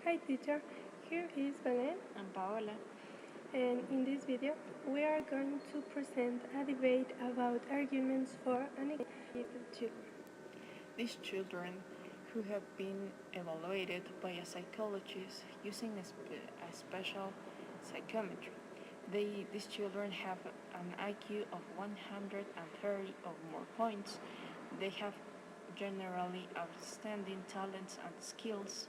Hi teacher, here is Belen, I'm Paola. and in this video we are going to present a debate about arguments for and against children. These children who have been evaluated by a psychologist using a special psychometry. These children have an IQ of 130 or more points. They have generally outstanding talents and skills.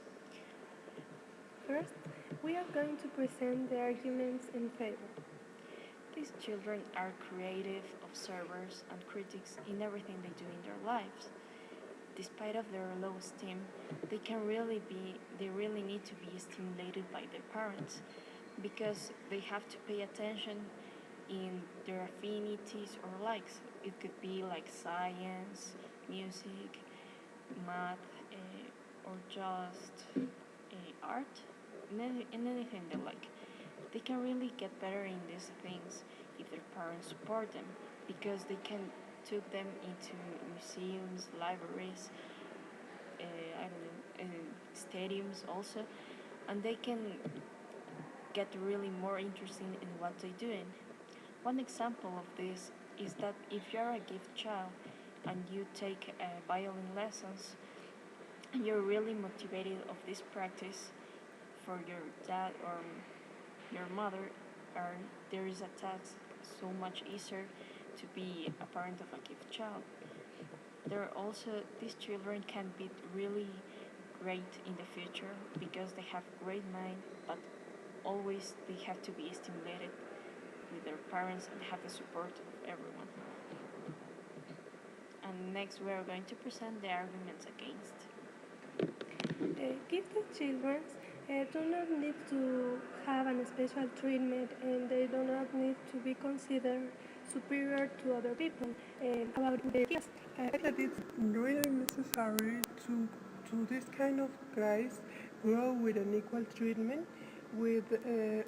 First, we are going to present the arguments in favor. These children are creative observers and critics in everything they do in their lives. Despite of their low esteem, they really need to be stimulated by their parents because they have to pay attention in their affinities or likes. It could be like science, music, math, or just art, and anything they like. They can really get better in these things if their parents support them because they can take them into museums, libraries, I don't know, stadiums also, and they can get really more interested in what they're doing. One example of this is that if you're a gift child and you take violin lessons and you're really motivated of this practice for your dad or your mother, or there is a task so much easier to be a parent of a gift child. There are also these children can be really great in the future because they have great mind, but always they have to be stimulated with their parents and have the support of everyone. And next we are going to present the arguments against. Gifted children do not need to have a special treatment and they do not need to be considered superior to other people about their gifts. I think that it's really necessary to this kind of guys grow with an equal treatment with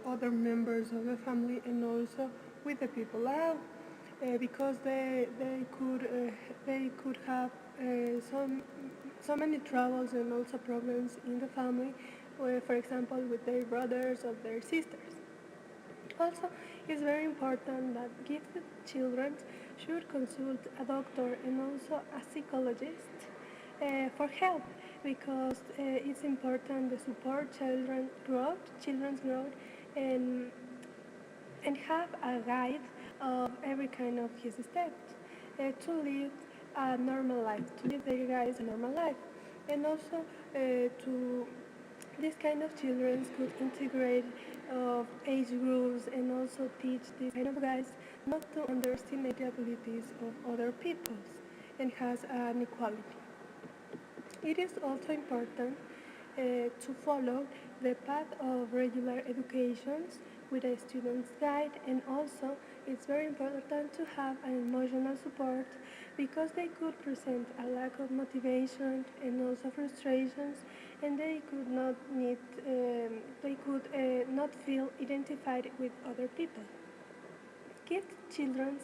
other members of the family and also with the people out because they could have so many troubles and also problems in the family, for example with their brothers or their sisters. Also, it's very important that gifted children should consult a doctor and also a psychologist for help because it's important to support children's growth, and have a guide of every kind of his steps to live a normal life, to live their guys a normal life, and also to this kind of children could integrate of age groups and also teach these kind of guys not to underestimate the abilities of other peoples and has an equality. It is also important to follow the path of regular educations with a student's guide, and also it's very important to have an emotional support because they could present a lack of motivation and also frustrations, and they could not feel identified with other people. Gifted children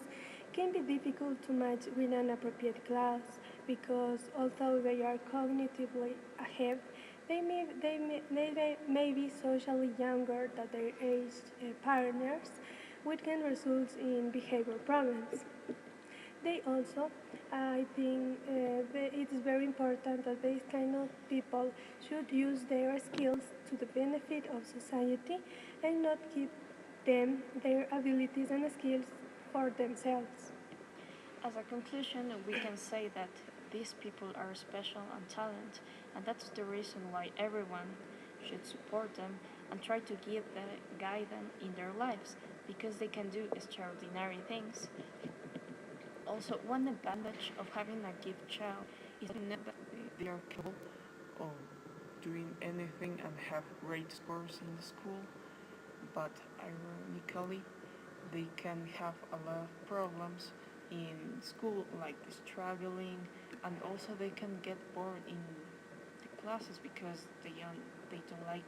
can be difficult to match with an appropriate class because although they are cognitively ahead, they may be socially younger than their aged partners, which can result in behavior problems. They also, I think it is very important that these kind of people should use their skills to the benefit of society and not keep them their abilities and skills for themselves. As a conclusion, we can say that these people are special and talented, and that's the reason why everyone should support them and try to guide them in their lives because they can do extraordinary things. Also, one advantage of having a gift child is that they are capable of doing anything and have great scores in the school, but ironically, they can have a lot of problems in school, like struggling, and also they can get bored in the classes because they don't like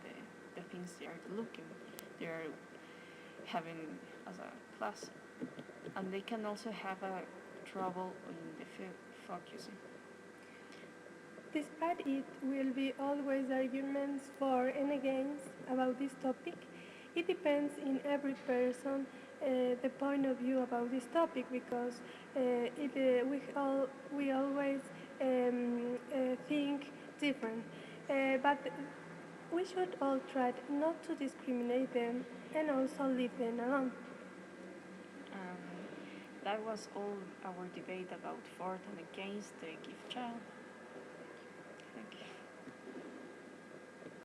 the things they are having as a class, and they can also have a trouble in the focusing. Despite it will be always arguments for and against about this topic, it depends in every person the point of view about this topic because we always think different. But we should all try not to discriminate them and also leave them alone. Um, that was all our debate about for and against the gift child.